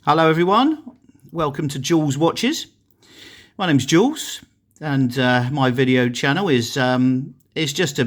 Hello everyone, welcome to Jules Watches. My name's Jules, and my video channel is it's just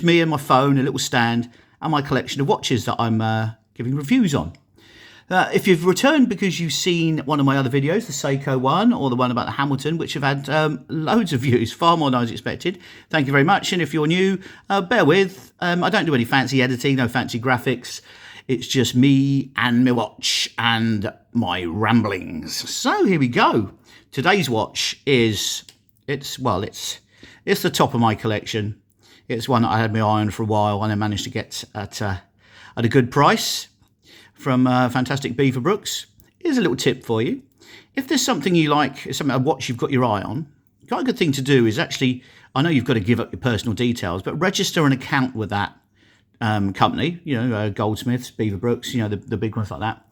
me and my phone, a little stand, and my collection of watches that I'm giving reviews on. If you've returned because you've seen one of my other videos, the Seiko one or the one about the Hamilton, which have had loads of views, far more than I was expected, thank you very much. And if you're new, bear with. I don't do any fancy editing, no fancy graphics. It's just me and my watch and my ramblings. So here we go. Today's watch is, it's the top of my collection. It's one that I had my eye on for a while and I managed to get at a good price from fantastic Beaverbrooks. Here's a little tip for you. If there's something you like, a watch you've got your eye on, quite a good thing to do is actually, I know you've got to give up your personal details, but register an account with that company, Goldsmiths, Beaverbrooks, the big ones like that.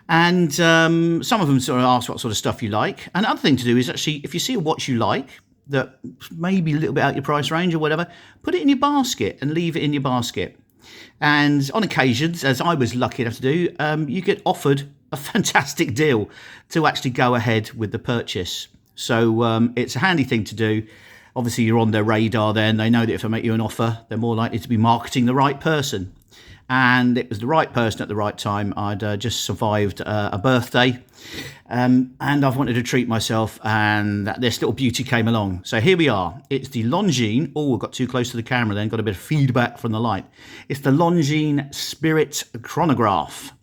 And some of them sort of ask what sort of stuff you like. And another thing to do is actually, if you see a watch you like that maybe a little bit out your price range or whatever, put it in your basket and leave it in your basket. And on occasions, as I was lucky enough to do, you get offered a fantastic deal to actually go ahead with the purchase. So it's a handy thing to do. Obviously, you're on their radar then. They know that if they make you an offer, they're more likely to be marketing the right person. And it was the right person at the right time. I'd just survived a birthday, and I've wanted to treat myself, and this little beauty came along. So here we are. It's the Longines. Oh, I got too close to the camera then. Got a bit of feedback from the light. It's the Longines Spirit Chronograph.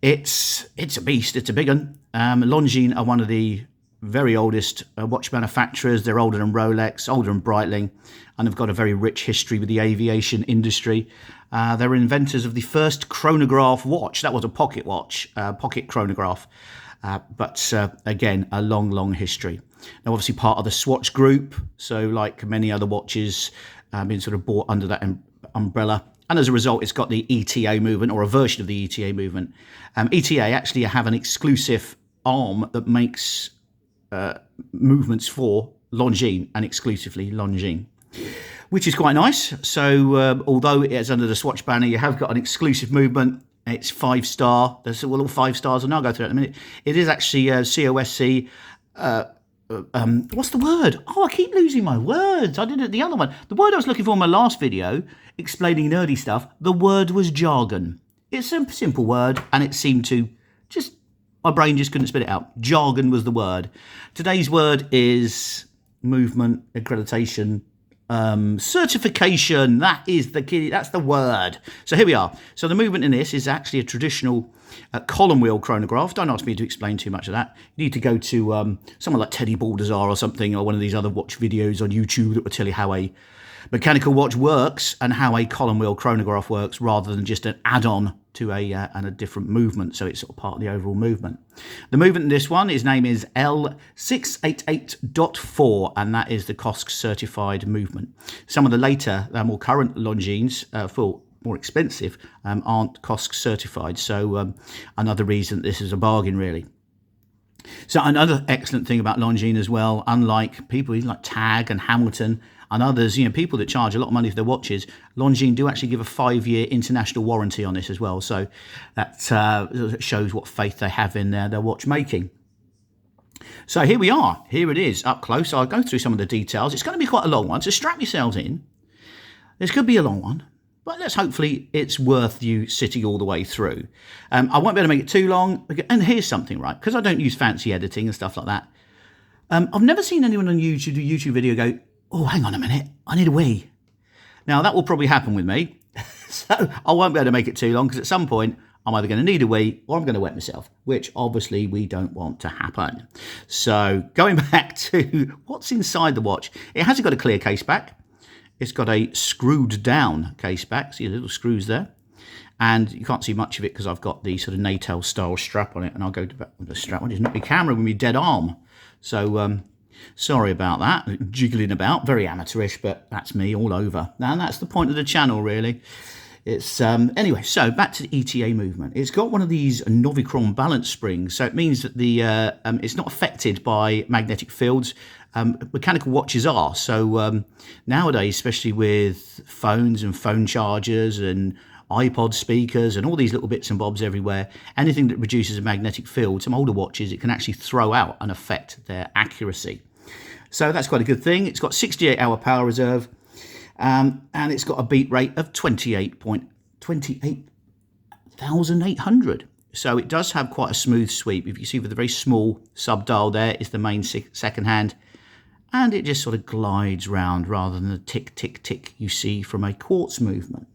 It's a beast. It's a big one. Longines are one of the very oldest watch manufacturers. They're older than Rolex, older than Breitling, and have got a very rich history with the aviation industry. They're inventors of the first chronograph watch. That was a pocket watch, pocket chronograph. But again, a long history. Now, obviously part of the Swatch group. So like many other watches, been sort of bought under that umbrella. And as a result, it's got the ETA movement, or a version of the ETA movement. ETA actually have an exclusive arm that makes movements for Longines, and exclusively Longines, which is quite nice. So although it's under the Swatch banner, you have got an exclusive movement. It's 5-star. There's all 5 stars, and I'll go through it in a minute. It is actually COSC. What's the word? Oh, I keep losing my words. I did it the other one. The word I was looking for in my last video, explaining nerdy stuff, the word was jargon. It's a simple word, and it seemed to just, my brain just couldn't spit it out. Jargon was the word. Today's word is movement, accreditation, certification. That's the word. So here we are. So the movement in this is actually a traditional column wheel chronograph. Don't ask me to explain too much of that. You need to go to someone like Teddy Baldassar or something, or one of these other watch videos on YouTube that will tell you how a mechanical watch works and how a column wheel chronograph works, rather than just an add-on to a different movement. So it's sort of part of the overall movement. The movement in this one, his name is L688.4, and that is the COSC certified movement. Some of the later, more current Longines, for more expensive, aren't COSC certified. So another reason this is a bargain, really. So another excellent thing about Longines as well, unlike people like Tag and Hamilton and others, people that charge a lot of money for their watches, Longines do actually give a 5-year international warranty on this as well. So that shows what faith they have in their watchmaking. So here we are. Here it is, up close. I'll go through some of the details. It's going to be quite a long one, so strap yourselves in. This could be a long one, but hopefully it's worth you sitting all the way through. I won't be able to make it too long. And here's something, right? Because I don't use fancy editing and stuff like that. I've never seen anyone on YouTube do a YouTube video go, oh, hang on a minute, I need a wee. Now, that will probably happen with me. So I won't be able to make it too long, because at some point, I'm either going to need a wee or I'm going to wet myself, which obviously we don't want to happen. So going back to what's inside the watch, it hasn't got a clear case back. It's got a screwed down case back. See the little screws there? And you can't see much of it because I've got the sort of Natal style strap on it. And I'll go to the strap on. It's not my camera with my dead arm. So sorry about that. Jiggling about. Very amateurish, but that's me all over. And that's the point of the channel, really. It's anyway, so back to the ETA movement. It's got one of these Novicron balance springs. So it means that the it's not affected by magnetic fields. Mechanical watches are. So nowadays, especially with phones and phone chargers and iPod speakers and all these little bits and bobs everywhere. Anything that produces a magnetic field, some older watches, it can actually throw out and affect their accuracy. So that's quite a good thing. It's got 68-hour power reserve, and it's got a beat rate of 28,800. So it does have quite a smooth sweep. If you see with the very small sub dial there is the main second hand, and it just sort of glides round rather than the tick, tick, tick you see from a quartz movement.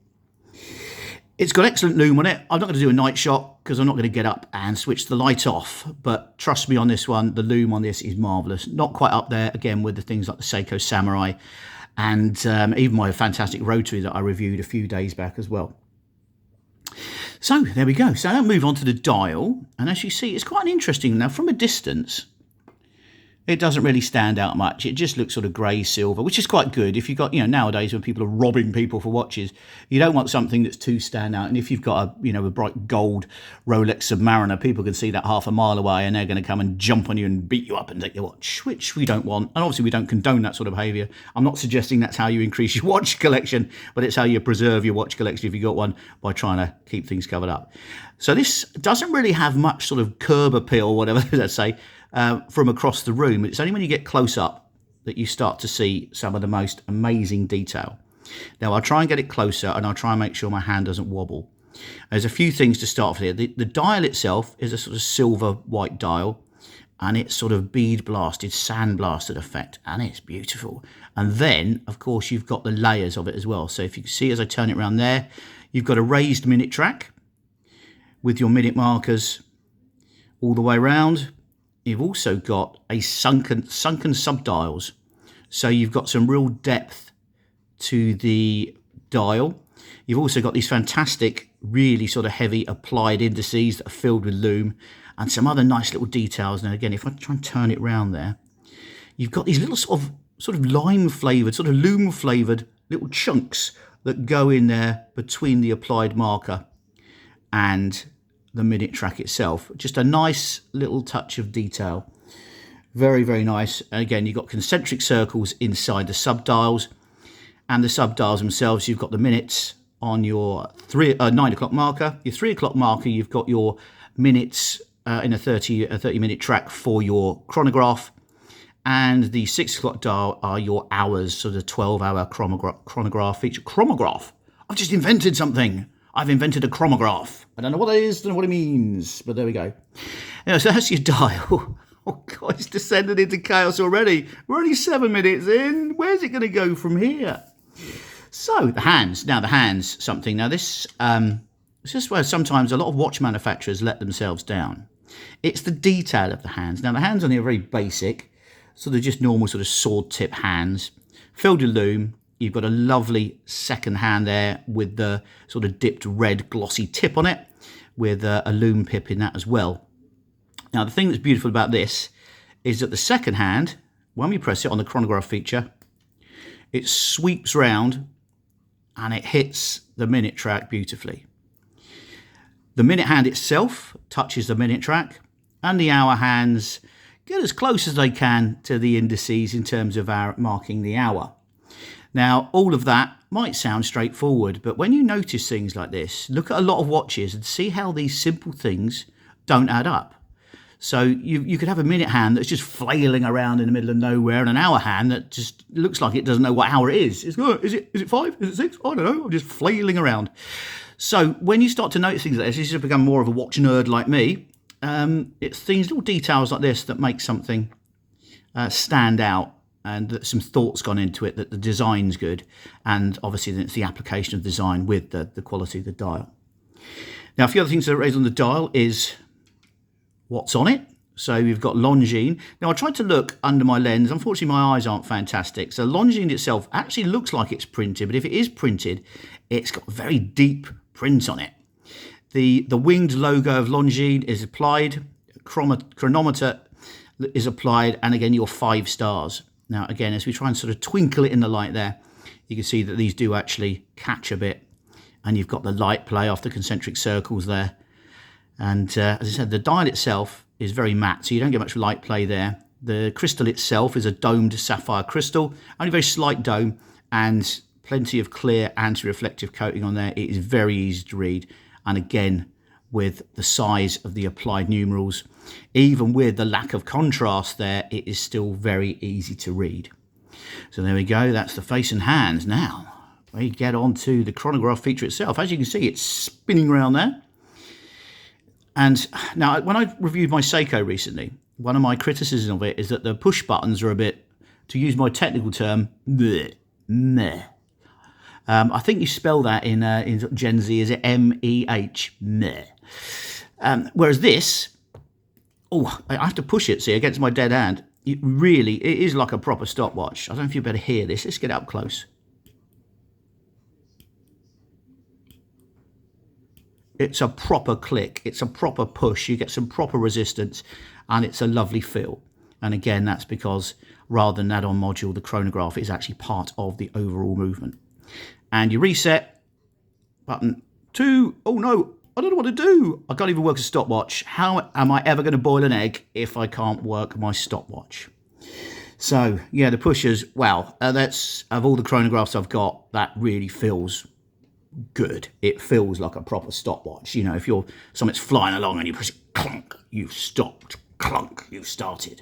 It's got excellent lume on it. I'm not going to do a night shot because I'm not going to get up and switch the light off. But trust me on this one, the lume on this is marvellous. Not quite up there, again, with the things like the Seiko Samurai and even my fantastic rotary that I reviewed a few days back as well. So there we go. So I'll move on to the dial. And as you see, it's quite interesting. Now, from a distance, it doesn't really stand out much. It just looks sort of grey silver, which is quite good. If you've got, nowadays when people are robbing people for watches, you don't want something that's too stand out. And if you've got a bright gold Rolex Submariner, people can see that half a mile away and they're going to come and jump on you and beat you up and take your watch, which we don't want. And obviously we don't condone that sort of behaviour. I'm not suggesting that's how you increase your watch collection, but it's how you preserve your watch collection if you've got one, by trying to keep things covered up. So this doesn't really have much sort of curb appeal, whatever let's say, from across the room. It's only when you get close up that you start to see some of the most amazing detail. Now I'll try and get it closer, and I'll try and make sure my hand doesn't wobble. There's a few things to start with here. The dial itself is a sort of silver white dial, and it's sort of bead blasted, sand blasted effect, and it's beautiful. And then of course you've got the layers of it as well. So if you can see as I turn it around there, you've got a raised minute track with your minute markers all the way around. You've also got a sunken subdials. So you've got some real depth to the dial. You've also got these fantastic, really sort of heavy applied indices that are filled with lume, and some other nice little details. Now again, if I try and turn it round there, you've got these little sort of lime flavoured, sort of lume flavoured little chunks that go in there between the applied marker and the minute track itself. Just a nice little touch of detail. Very, very nice. And again, you've got concentric circles inside the subdials, and the subdials themselves, you've got the minutes on your 9 o'clock marker. Your 3 o'clock marker, you've got your minutes in a 30 minute track for your chronograph, and the 6 o'clock dial are your hours, so the 12-hour chronograph feature. Chronograph! I've just invented something. I've invented a chronograph. I don't know what it is, don't know what it means, but there we go. Anyway, so that's your dial. Oh God, it's descended into chaos already. We're only 7 minutes in. Where's it going to go from here? So the hands. Now the hands, something. Now this, it's just where sometimes a lot of watch manufacturers let themselves down. It's the detail of the hands. Now the hands on here are very basic, sort of just normal sort of sword tip hands, filled with lume. You've got a lovely second hand there with the sort of dipped red glossy tip on it, with a lume pip in that as well. Now the thing that's beautiful about this is that the second hand, when we press it on the chronograph feature, it sweeps round and it hits the minute track beautifully. The minute hand itself touches the minute track, and the hour hands get as close as they can to the indices in terms of marking the hour. Now, all of that might sound straightforward, but when you notice things like this, look at a lot of watches and see how these simple things don't add up. So you could have a minute hand that's just flailing around in the middle of nowhere, and an hour hand that just looks like it doesn't know what hour it is. Is it 5? Is it 6? I don't know. I'm just flailing around. So when you start to notice things like this, you become more of a watch nerd like me. It's things, little details like this that make something stand out, and that some thought's gone into it, that the design's good, and obviously then it's the application of design with the quality of the dial. Now, a few other things that are raised on the dial is what's on it. So we've got Longines. Now I tried to look under my lens. Unfortunately, my eyes aren't fantastic. So Longines itself actually looks like it's printed, but if it is printed, it's got a very deep print on it. The winged logo of Longines is applied, chronometer is applied, and again your 5 stars. Now again, as we try and sort of twinkle it in the light there, you can see that these do actually catch a bit, and you've got the light play off the concentric circles there. And as I said, the dial itself is very matte, so you don't get much light play there. The crystal itself is a domed sapphire crystal, only very slight dome, and plenty of clear anti-reflective coating on there. It is very easy to read. And again, with the size of the applied numerals, even with the lack of contrast there, it is still very easy to read. So there we go, that's the face and hands. Now, we get on to the chronograph feature itself. As you can see, it's spinning around there. And now, when I reviewed my Seiko recently, one of my criticisms of it is that the push buttons are a bit, to use my technical term, meh. I think you spell that in Gen Z, is it M-E-H, meh. Whereas this, oh, I have to push it, see, against my dead hand. It is like a proper stopwatch. I don't know if you better hear this. Let's get up close. It's a proper click. It's a proper push. You get some proper resistance, and it's a lovely feel. And again, that's because rather than add-on module, the chronograph is actually part of the overall movement. And you reset, button 2. Oh no, I don't know what to do. I can't even work a stopwatch. How am I ever going to boil an egg if I can't work my stopwatch? So yeah, the pushers, well, that's, of all the chronographs I've got, that really feels good. It feels like a proper stopwatch. You know, if something's flying along and you press it, clunk, you've stopped, clunk, you've started.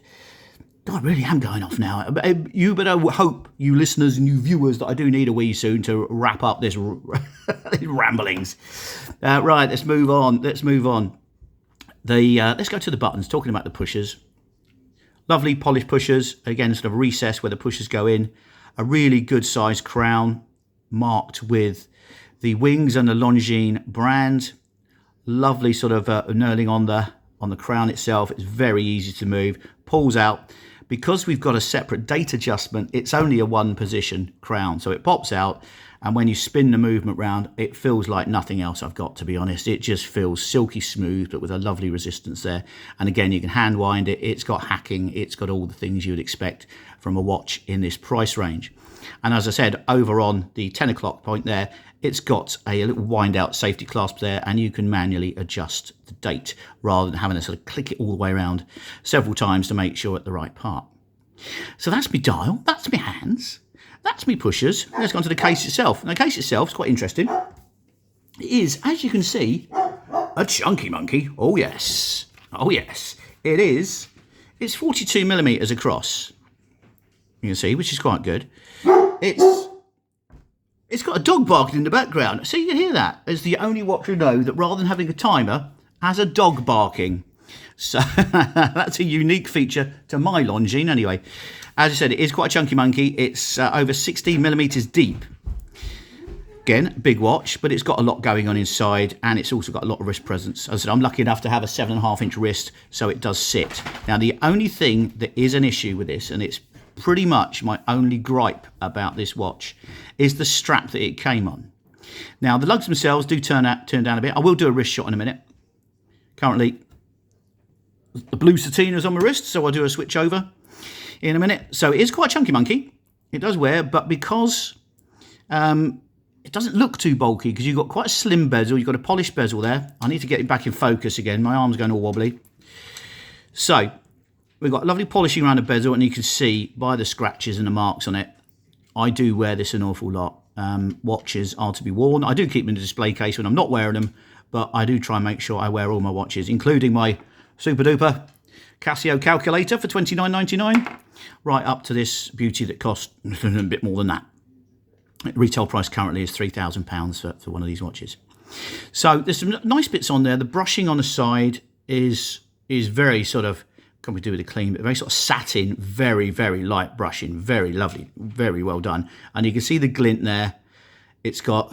God, I really am going off now. You better hope, you listeners and you viewers, that I do need a wee soon to wrap up this these ramblings. Right, let's move on. Let's go to the buttons. Talking about the pushers, lovely polished pushers. Again, sort of recess where the pushers go in. A really good sized crown, marked with the wings and the Longines brand. Lovely sort of knurling on the crown itself. It's very easy to move. Pulls out. Because we've got a separate date adjustment, it's only a one position crown. So it pops out, and when you spin the movement round, it feels like nothing else I've got, to be honest. It just feels silky smooth, but with a lovely resistance there. And again, you can hand wind it. It's got hacking. It's got all the things you would expect from a watch in this price range. And as I said, over on the 10 o'clock point there, it's got a little wind out safety clasp there, and you can manually adjust the date rather than having to sort of click it all the way around several times to make sure at the right part. So that's my dial, that's my hands, that's my pushers. Let's go on to the case itself. And the case itself is quite interesting. It is, as you can see, a chunky monkey. Oh yes, it is. It's 42 millimeters across. You can see, which is quite good. It's got a dog barking in the background. So you can hear that. It's the only watch you know that rather than having a timer, has a dog barking. So that's a unique feature to my Longines anyway. As I said, it is quite a chunky monkey. It's over 16 millimeters deep. Again, big watch, but it's got a lot going on inside, and it's also got a lot of wrist presence. As I said, I'm lucky enough to have a 7.5-inch wrist, so it does sit. Now, the only thing that is an issue with this, and it's pretty much my only gripe about this watch, is the strap that it came on. Now, the lugs themselves do turn down a bit. I will do a wrist shot in a minute. Currently, the blue sateen is on my wrist, so I'll do a switch over in a minute. So it is quite a chunky monkey. It does wear, but because it doesn't look too bulky, because you've got quite a slim bezel, you've got a polished bezel there. I need to get it back in focus again. My arm's going all wobbly. So we've got lovely polishing around the bezel, and you can see by the scratches and the marks on it, I do wear this an awful lot. Watches are to be worn. I do keep them in the display case when I'm not wearing them, but I do try and make sure I wear all my watches, including my super duper Casio calculator for $29.99, right up to this beauty that costs a bit more than that. Retail price currently is £3,000 for one of these watches. So there's some nice bits on there. The brushing on the side is very sort of, can't be do with a clean, but very sort of satin, very, very light brushing, very lovely, very well done. And you can see the glint there. It's got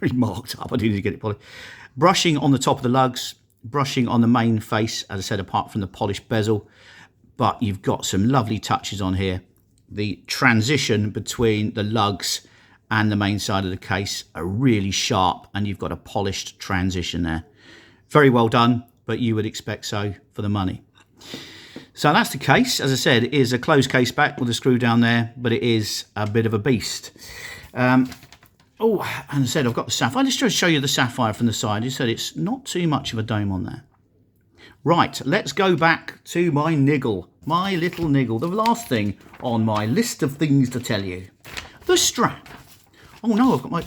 really marked up. I do need to get it polished. Brushing on the top of the lugs, brushing on the main face, as I said, apart from the polished bezel, but you've got some lovely touches on here. The transition between the lugs and the main side of the case are really sharp, and you've got a polished transition there. Very well done, but you would expect so for the money. So that's the case. As I said, it is a closed case back with a screw down there, but it is a bit of a beast. Oh, and I said I've got the sapphire. Let's just show you the sapphire from the side. You said it's not too much of a dome on there. Right, let's go back to my niggle, my little niggle, the last thing on my list of things to tell you. The strap. Oh no, I've got my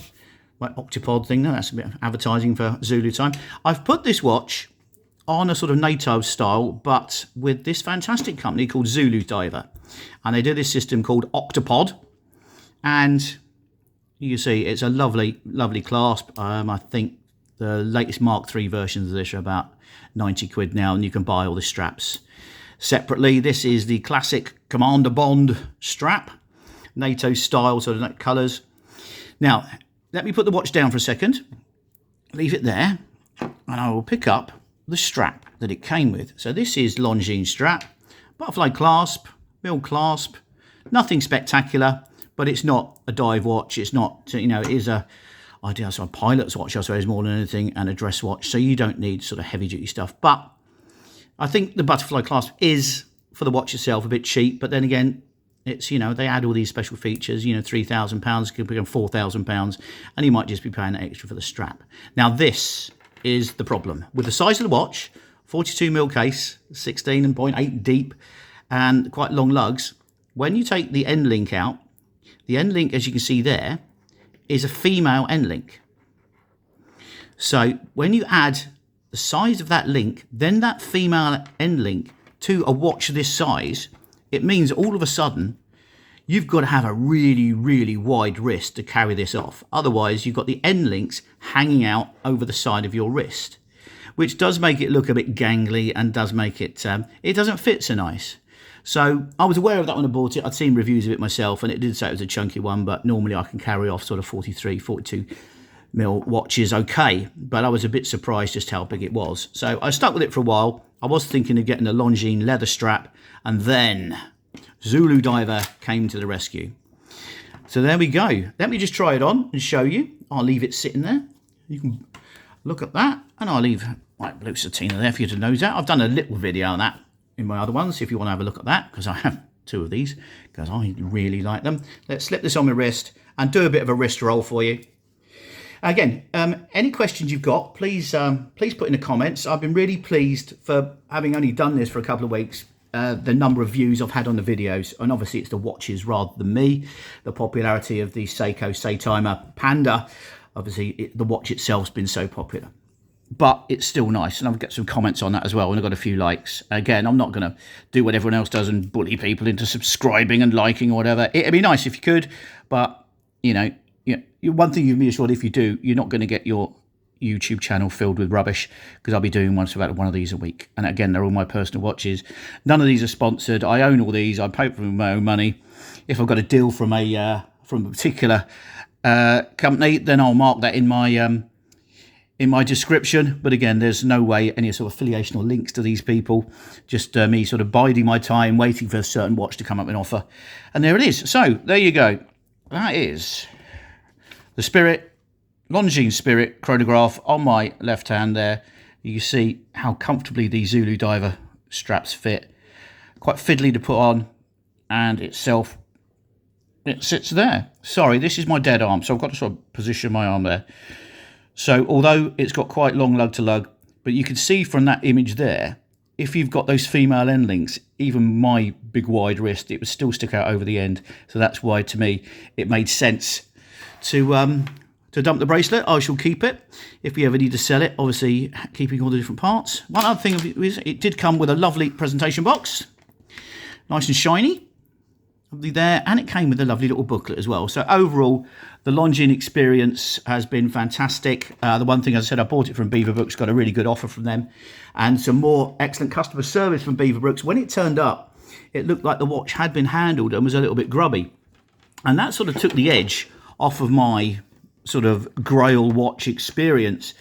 octopod thing now. That's a bit of advertising for Zulu time. I've put this watch on a sort of NATO style, but with this fantastic company called ZULUDIVER. And they do this system called Octopod. And you see it's a lovely, lovely clasp. I think the latest Mark III versions of this are about 90 quid now, and you can buy all the straps separately. This is the classic Commander Bond strap, NATO style, sort of colours. Now, let me put the watch down for a second, leave it there, and I will pick up the strap that it came with. So this is Longines strap, butterfly clasp, mill clasp, nothing spectacular, but it's not a dive watch. It's not, you know, it is a pilot's watch, I suppose, more than anything, and a dress watch. So you don't need sort of heavy duty stuff. But I think the butterfly clasp is, for the watch itself, a bit cheap. But then again, it's, you know, they add all these special features, you know, £3,000 could become £4,000, and you might just be paying extra for the strap. Now this is the problem with the size of the watch, 42mm case, 16.8 deep, and quite long lugs. When you take the end link out, the end link, as you can see there, is a female end link. So when you add the size of that link, then that female end link to a watch this size, it means all of a sudden you've got to have a really, really wide wrist to carry this off. Otherwise, you've got the end links hanging out over the side of your wrist, which does make it look a bit gangly and does make it, it doesn't fit so nice. So I was aware of that when I bought it. I'd seen reviews of it myself, and it did say it was a chunky one, but normally I can carry off sort of 43, 42mm watches okay. But I was a bit surprised just how big it was. So I stuck with it for a while. I was thinking of getting a Longines leather strap, and then ZULUDIVER came to the rescue. So there we go. Let me just try it on and show you. I'll leave it sitting there. You can look at that, and I'll leave my blue satina there for you to nose out. I've done a little video on that in my other ones, if you want to have a look at that, because I have two of these, because I really like them. Let's slip this on my wrist and do a bit of a wrist roll for you. Again, any questions you've got, please put in the comments. I've been really pleased for having only done this for a couple of weeks, the number of views I've had on the videos, and obviously it's the watches rather than me. The popularity of the Seiko Saytimer Panda, obviously the watch itself's been so popular. But it's still nice, and I've got some comments on that as well, and I've got a few likes. Again, I'm not going to do what everyone else does and bully people into subscribing and liking or whatever. It'd be nice if you could, but, you know, one thing you can be assured, if you do, you're not going to get your YouTube channel filled with rubbish, because I'll be doing about one of these a week. And again, they're all my personal watches. None of these are sponsored. I own all these. I pay for them with my own money. If I've got a deal from a particular company, then I'll mark that in my description. But again, there's no way any sort of affiliation or links to these people. Just me sort of biding my time, waiting for a certain watch to come up in offer. And there it is. So there you go. That is the Spirit, Longines Spirit Chronograph on my left hand there. You can see how comfortably the ZULUDIVER straps fit. Quite fiddly to put on, and itself, it sits there. Sorry, this is my dead arm, so I've got to sort of position my arm there. So although it's got quite long lug to lug, but you can see from that image there, if you've got those female end links, even my big wide wrist, it would still stick out over the end. So that's why, to me, it made sense to dump the bracelet. I shall keep it if we ever need to sell it, obviously keeping all the different parts. One other thing is it did come with a lovely presentation box, nice and shiny, lovely there, and it came with a lovely little booklet as well. So overall, the Longines experience has been fantastic. The one thing, as I said, I bought it from Beaverbrook's, got a really good offer from them, and some more excellent customer service from Beaverbrook's. When it turned up, it looked like the watch had been handled and was a little bit grubby, and that sort of took the edge off of my sort of Grail watch experience.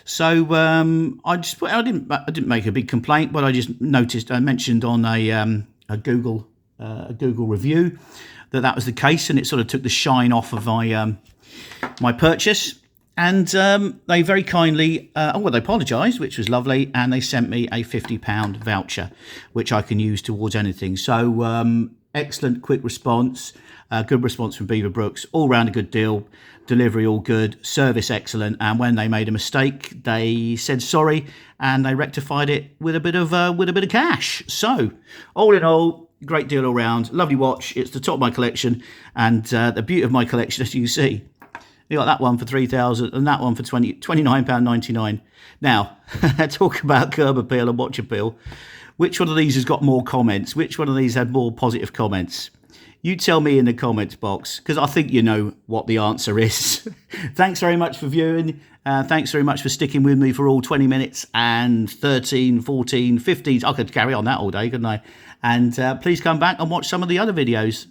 So I didn't make a big complaint, but I just noticed, I mentioned on a Google review that was the case, and it sort of took the shine off of my purchase. And they very kindly, they apologised, which was lovely, and they sent me a £50 voucher, which I can use towards anything. So excellent, quick response, good response from Beaverbrook's, all round a good deal, delivery all good, service excellent, and when they made a mistake, they said sorry, and they rectified it with a bit of cash. So all in all, great deal all round, lovely watch. It's the top of my collection, and the beauty of my collection, as you can see, You got that one for 3,000 and that one for £29.99. Now, talk about curb appeal and watch appeal. Which one of these has got more comments? Which one of these had more positive comments? You tell me in the comments box, because I think you know what the answer is. Thanks very much for viewing. Thanks very much for sticking with me for all 20 minutes and 13, 14, 15. I could carry on that all day, couldn't I? And please come back and watch some of the other videos.